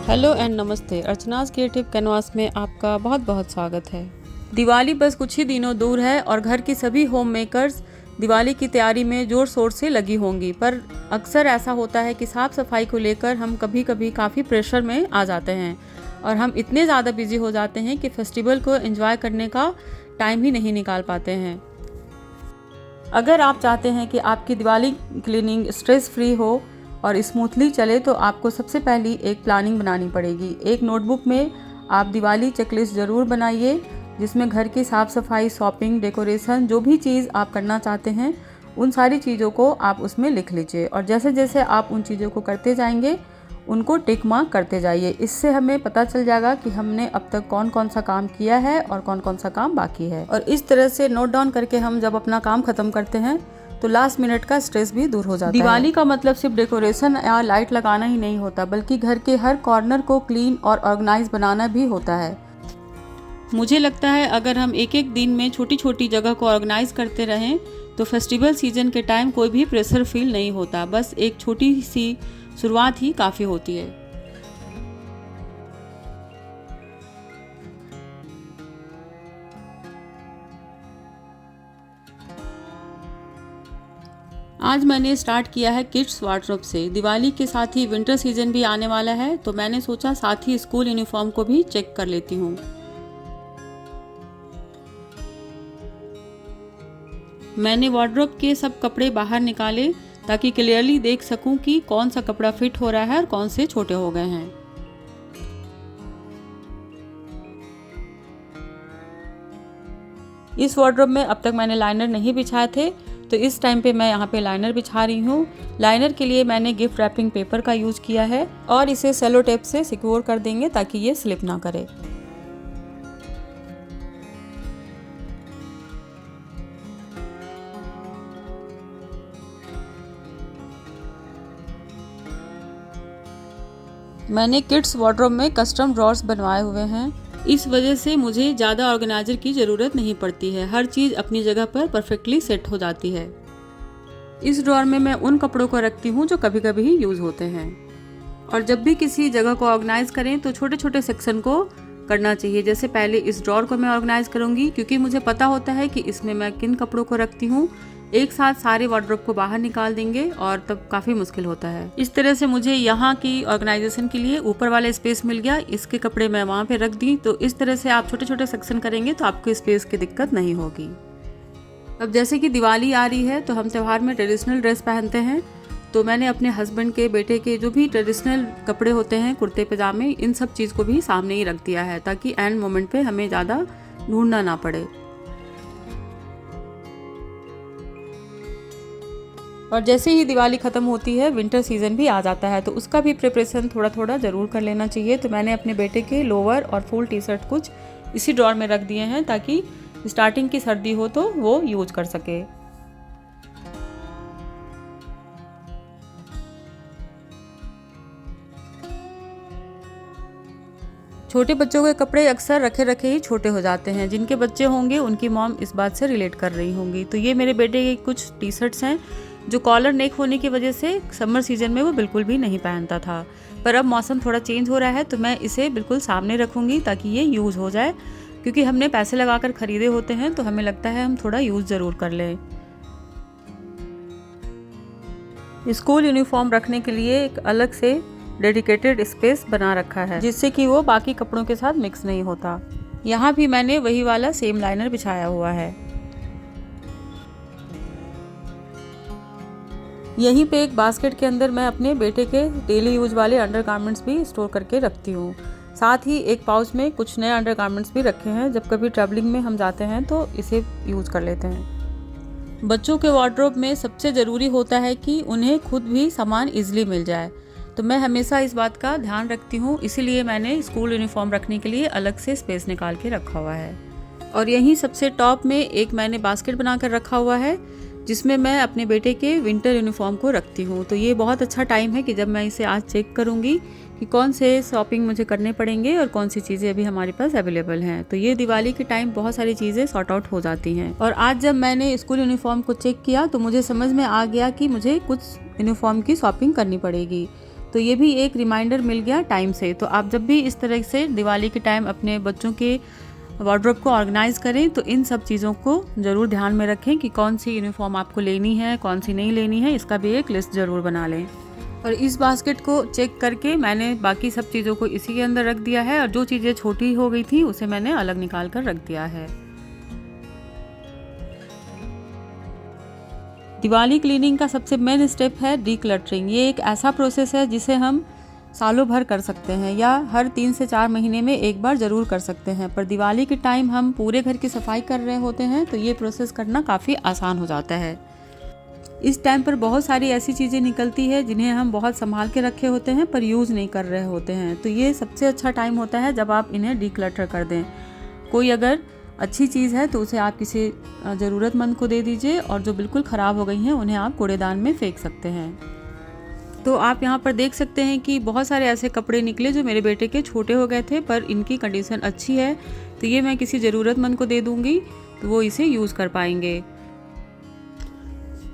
Hello and नमस्ते। अर्चनाज creative canvas में आपका बहुत बहुत स्वागत है। दिवाली बस कुछ ही दिनों दूर है और घर की सभी होम मेकर्स दिवाली की तैयारी में जोर शोर से लगी होंगी, पर अक्सर ऐसा होता है कि साफ़ सफाई को लेकर हम कभी कभी काफ़ी प्रेशर में आ जाते हैं और हम इतने ज़्यादा बिजी हो जाते हैं कि फेस्टिवल को एंजॉय करने का टाइम ही नहीं निकाल पाते हैं। अगर आप चाहते हैं कि आपकी दिवाली क्लीनिंग स्ट्रेस फ्री हो और स्मूथली चले तो आपको सबसे पहली एक प्लानिंग बनानी पड़ेगी। एक नोटबुक में आप दिवाली चेकलिस्ट ज़रूर बनाइए, जिसमें घर की साफ़ सफाई, शॉपिंग, डेकोरेशन, जो भी चीज़ आप करना चाहते हैं उन सारी चीज़ों को आप उसमें लिख लीजिए और जैसे जैसे आप उन चीज़ों को करते जाएंगे उनको टिक मार्क करते जाइए। इससे हमें पता चल जाएगा कि हमने अब तक कौन कौन सा काम किया है और कौन कौन सा काम बाकी है, और इस तरह से नोट डाउन करके हम जब अपना काम ख़त्म करते हैं तो लास्ट मिनट का स्ट्रेस भी दूर हो जाता है। दिवाली का मतलब सिर्फ डेकोरेशन या लाइट लगाना ही नहीं होता, बल्कि घर के हर कॉर्नर को क्लीन और ऑर्गेनाइज बनाना भी होता है। मुझे लगता है अगर हम एक एक दिन में छोटी छोटी जगह को ऑर्गेनाइज करते रहें तो फेस्टिवल सीजन के टाइम कोई भी प्रेशर फील नहीं होता। बस एक छोटी सी शुरुआत ही काफ़ी होती है। आज मैंने स्टार्ट किया है किड्स वार्डरोब से। दिवाली के साथ ही विंटर सीजन भी आने वाला है तो मैंने सोचा साथ ही स्कूल यूनिफॉर्म को भी चेक कर लेती हूँ। मैंने वार्डरोब के सब कपड़े बाहर निकाले ताकि क्लियरली देख सकूं कि कौन सा कपड़ा फिट हो रहा है और कौन से छोटे हो गए हैं। इस वार्डरोब में अब तक मैंने लाइनर नहीं बिछाए थे तो इस टाइम पे मैं यहाँ पे लाइनर बिछा रही हूँ। लाइनर के लिए मैंने गिफ्ट रैपिंग पेपर का यूज़ किया है और इसे सेलो टेप से सिक्योर कर देंगे ताकि ये स्लिप ना करे। मैंने किड्स वार्डरोब में कस्टम ड्रॉर्स बनवाए हुए हैं। इस वजह से मुझे ज़्यादा ऑर्गेनाइजर की ज़रूरत नहीं पड़ती है। हर चीज़ अपनी जगह पर परफेक्टली सेट हो जाती है। इस ड्रॉर में मैं उन कपड़ों को रखती हूँ जो कभी कभी यूज़ होते हैं, और जब भी किसी जगह को ऑर्गेनाइज करें तो छोटे छोटे सेक्शन को करना चाहिए। जैसे पहले इस ड्रॉर को मैं ऑर्गेनाइज करूँगी क्योंकि मुझे पता होता है कि इसमें मैं किन कपड़ों को रखती हूँ। एक साथ सारे वार्डरोब को बाहर निकाल देंगे और तब काफ़ी मुश्किल होता है। इस तरह से मुझे यहाँ की ऑर्गेनाइजेशन के लिए ऊपर वाला स्पेस मिल गया। इसके कपड़े मैं वहाँ पे रख दी। तो इस तरह से आप छोटे छोटे सेक्शन करेंगे तो आपको स्पेस की दिक्कत नहीं होगी। अब जैसे कि दिवाली आ रही है तो हम त्यौहार में ट्रेडिशनल ड्रेस पहनते हैं, तो मैंने अपने हस्बैंड के, बेटे के जो भी ट्रेडिशनल कपड़े होते हैं, कुर्ते पजामे, इन सब चीज़ को भी सामने ही रख दिया है ताकि एंड मोमेंट पे हमें ज़्यादा ढूंढना ना पड़े। और जैसे ही दिवाली ख़त्म होती है विंटर सीज़न भी आ जाता है तो उसका भी प्रिपरेशन थोड़ा थोड़ा ज़रूर कर लेना चाहिए। तो मैंने अपने बेटे के लोअर और फुल टी शर्ट कुछ इसी ड्रॉर में रख दिए हैं ताकि स्टार्टिंग की सर्दी हो तो वो यूज कर सके। छोटे बच्चों के कपड़े अक्सर रखे रखे ही छोटे हो जाते हैं। जिनके बच्चे होंगे उनकी मॉम इस बात से रिलेट कर रही होंगी। तो ये मेरे बेटे के कुछ टी शर्ट्स हैं जो कॉलर नेक होने की वजह से समर सीजन में वो बिल्कुल भी नहीं पहनता था, पर अब मौसम थोड़ा चेंज हो रहा है तो मैं इसे बिल्कुल सामने रखूँगी ताकि ये यूज़ हो जाए। क्योंकि हमने पैसे लगाकर ख़रीदे होते हैं तो हमें लगता है हम थोड़ा यूज़ ज़रूर कर लें। स्कूल यूनिफॉर्म रखने के लिए एक अलग से डेडिकेटेड स्पेस बना रखा है जिससे कि वो बाकी कपड़ों के साथ मिक्स नहीं होता। यहाँ भी मैंने वही वाला सेम लाइनर बिछाया हुआ है। यहीं पे एक बास्केट के अंदर मैं अपने बेटे के डेली यूज वाले अंडरगारमेंट्स भी स्टोर करके रखती हूँ। साथ ही एक पाउच में कुछ नए अंडरगारमेंट्स भी रखे हैं, जब कभी ट्रैवलिंग में हम जाते हैं तो इसे यूज़ कर लेते हैं। बच्चों के वार्डरोब में सबसे ज़रूरी होता है कि उन्हें खुद भी सामान ईजिली मिल जाए, तो मैं हमेशा इस बात का ध्यान रखती हूँ। इसीलिए मैंने स्कूल यूनिफॉर्म रखने के लिए अलग से स्पेस निकाल के रखा हुआ है। और यहीं सबसे टॉप में एक मैंने बास्केट बनाकर रखा हुआ है जिसमें मैं अपने बेटे के विंटर यूनिफॉर्म को रखती हूँ। तो ये बहुत अच्छा टाइम है कि जब मैं इसे आज चेक करूँगी कि कौन से शॉपिंग मुझे करने पड़ेंगे और कौन सी चीज़ें अभी हमारे पास अवेलेबल हैं। तो ये दिवाली के टाइम बहुत सारी चीज़ें सॉर्ट आउट हो जाती हैं। और आज जब मैंने स्कूल यूनिफॉर्म को चेक किया तो मुझे समझ में आ गया कि मुझे कुछ यूनिफॉर्म की शॉपिंग करनी पड़ेगी। तो ये भी एक रिमाइंडर मिल गया टाइम से। तो आप जब भी इस तरह से दिवाली के टाइम अपने बच्चों के वार्डरोब को ऑर्गेनाइज़ करें तो इन सब चीज़ों को ज़रूर ध्यान में रखें कि कौन सी यूनिफॉर्म आपको लेनी है, कौन सी नहीं लेनी है, इसका भी एक लिस्ट ज़रूर बना लें। और इस बास्केट को चेक करके मैंने बाकी सब चीज़ों को इसी के अंदर रख दिया है और जो चीज़ें छोटी हो गई थी उसे मैंने अलग निकाल कर रख दिया है। दिवाली क्लीनिंग का सबसे मेन स्टेप है डीक्लटरिंग। ये एक ऐसा प्रोसेस है जिसे हम सालों भर कर सकते हैं या हर 3 से 4 महीने में एक बार ज़रूर कर सकते हैं, पर दिवाली के टाइम हम पूरे घर की सफाई कर रहे होते हैं तो ये प्रोसेस करना काफ़ी आसान हो जाता है। इस टाइम पर बहुत सारी ऐसी चीज़ें निकलती है जिन्हें हम बहुत संभाल के रखे होते हैं पर यूज़ नहीं कर रहे होते हैं, तो ये सबसे अच्छा टाइम होता है जब आप इन्हें डीक्लटर कर दें। कोई अगर अच्छी चीज़ है तो उसे आप किसी ज़रूरतमंद को दे दीजिए और जो बिल्कुल ख़राब हो गई हैं उन्हें आप कूड़ेदान में फेंक सकते हैं। तो आप यहाँ पर देख सकते हैं कि बहुत सारे ऐसे कपड़े निकले जो मेरे बेटे के छोटे हो गए थे पर इनकी कंडीशन अच्छी है, तो ये मैं किसी ज़रूरतमंद को दे दूँगी तो वो इसे यूज़ कर पाएंगे।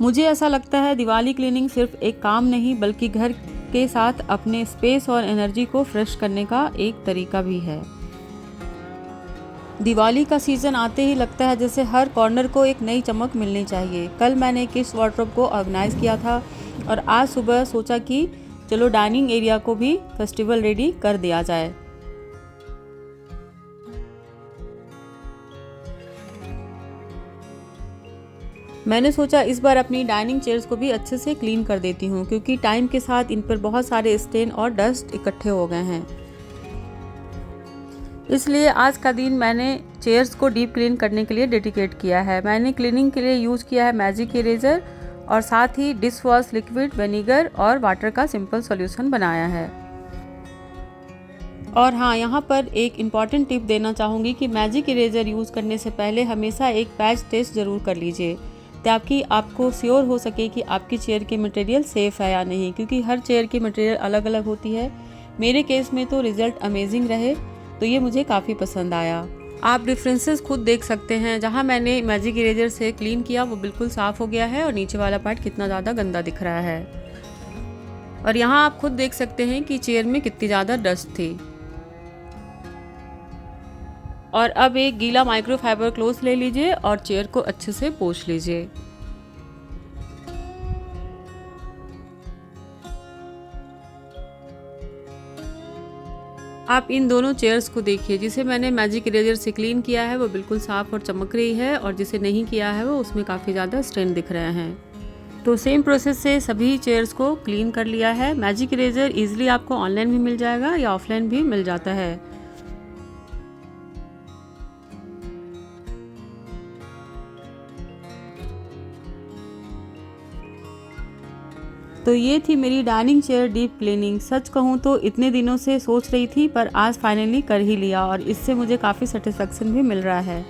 मुझे ऐसा लगता है दिवाली क्लीनिंग सिर्फ एक काम नहीं बल्कि घर के साथ अपने स्पेस और एनर्जी को फ्रेश करने का एक तरीका भी है। दिवाली का सीज़न आते ही लगता है जैसे हर कॉर्नर को एक नई चमक मिलनी चाहिए। कल मैंने किड्स वार्डरोब को ऑर्गेनाइज़ किया था और आज सुबह सोचा कि चलो डाइनिंग एरिया को भी फेस्टिवल रेडी कर दिया जाए। मैंने सोचा इस बार अपनी डाइनिंग चेयर्स को भी अच्छे से क्लीन कर देती हूँ क्योंकि टाइम के साथ इन पर बहुत सारे स्टेन और डस्ट इकट्ठे हो गए हैं। इसलिए आज का दिन मैंने चेयर्स को डीप क्लीन करने के लिए डेडिकेट किया है। मैंने क्लीनिंग के लिए यूज़ किया है मैजिक इरेजर और साथ ही डिश वॉश लिक्विड, विनेगर और वाटर का सिंपल सॉल्यूशन बनाया है। और हाँ, यहाँ पर एक इम्पॉर्टेंट टिप देना चाहूँगी कि मैजिक इरेजर यूज़ करने से पहले हमेशा एक पैच टेस्ट ज़रूर कर लीजिए ताकि आपको श्योर हो सके कि आपकी चेयर की मटेरियल सेफ़ है या नहीं, क्योंकि हर चेयर की मटेरियल अलग अलग होती है। मेरे केस में तो रिज़ल्ट अमेजिंग रहे, तो ये मुझे काफ़ी पसंद आया। आप डिफरेंसेस खुद देख सकते हैं। जहाँ मैंने मैजिक इरेजर से क्लीन किया वो बिल्कुल साफ़ हो गया है और नीचे वाला पार्ट कितना ज़्यादा गंदा दिख रहा है। और यहाँ आप खुद देख सकते हैं कि चेयर में कितनी ज़्यादा डस्ट थी। और अब एक गीला माइक्रोफाइबर क्लॉथ ले लीजिए और चेयर को अच्छे से पोंछ लीजिए। आप इन दोनों चेयर्स को देखिए, जिसे मैंने मैजिक इरेजर से क्लीन किया है वो बिल्कुल साफ़ और चमक रही है और जिसे नहीं किया है वो उसमें काफ़ी ज़्यादा स्ट्रेन दिख रहे हैं। तो सेम प्रोसेस से सभी चेयर्स को क्लीन कर लिया है। मैजिक इरेजर ईजिली आपको ऑनलाइन भी मिल जाएगा या ऑफलाइन भी मिल जाता है। तो ये थी मेरी डाइनिंग चेयर डीप क्लीनिंग। सच कहूँ तो इतने दिनों से सोच रही थी पर आज फाइनली कर ही लिया और इससे मुझे काफ़ी सेटिस्फेक्शन भी मिल रहा है।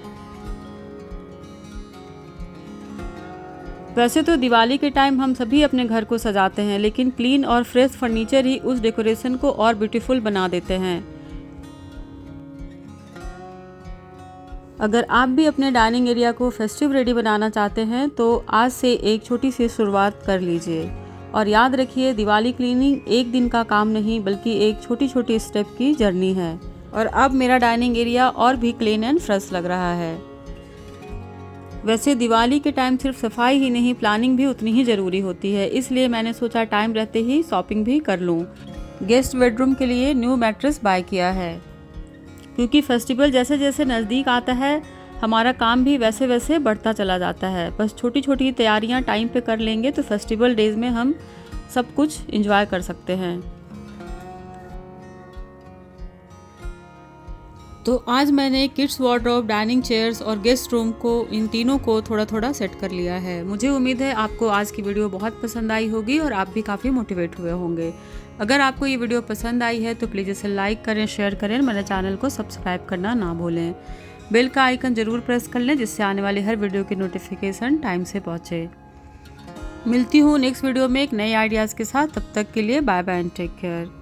वैसे तो दिवाली के टाइम हम सभी अपने घर को सजाते हैं, लेकिन क्लीन और फ्रेश फर्नीचर ही उस डेकोरेशन को और ब्यूटीफुल बना देते हैं। अगर आप भी अपने डाइनिंग एरिया को फेस्टिव रेडी बनाना चाहते हैं तो आज से एक छोटी सी शुरुआत कर लीजिए। और याद रखिए, दिवाली क्लीनिंग एक दिन का काम नहीं बल्कि एक छोटी छोटी स्टेप की जर्नी है। और अब मेरा डाइनिंग एरिया और भी क्लीन एंड फ्रेश लग रहा है। वैसे दिवाली के टाइम सिर्फ सफाई ही नहीं, प्लानिंग भी उतनी ही ज़रूरी होती है, इसलिए मैंने सोचा टाइम रहते ही शॉपिंग भी कर लूँ। गेस्ट बेडरूम के लिए न्यू मैट्रेस बाय किया है क्योंकि फेस्टिवल जैसे जैसे नज़दीक आता है हमारा काम भी वैसे वैसे बढ़ता चला जाता है। बस छोटी छोटी तैयारियां टाइम पे कर लेंगे तो फेस्टिवल डेज में हम सब कुछ एंजॉय कर सकते हैं। तो आज मैंने किड्स वार्डरोब, डाइनिंग चेयर्स और गेस्ट रूम को, इन तीनों को थोड़ा थोड़ा सेट कर लिया है। मुझे उम्मीद है आपको आज की वीडियो बहुत पसंद आई होगी और आप भी काफ़ी मोटिवेट हुए होंगे। अगर आपको ये वीडियो पसंद आई है तो प्लीज़ इसे लाइक करें, शेयर करें, मेरे चैनल को सब्सक्राइब करना ना भूलें। बेल का आइकन ज़रूर प्रेस कर लें जिससे आने वाली हर वीडियो की नोटिफिकेशन टाइम से पहुँचे। मिलती हूँ नेक्स्ट वीडियो में एक नए आइडियाज़ के साथ। तब तक के लिए bye bye and take care.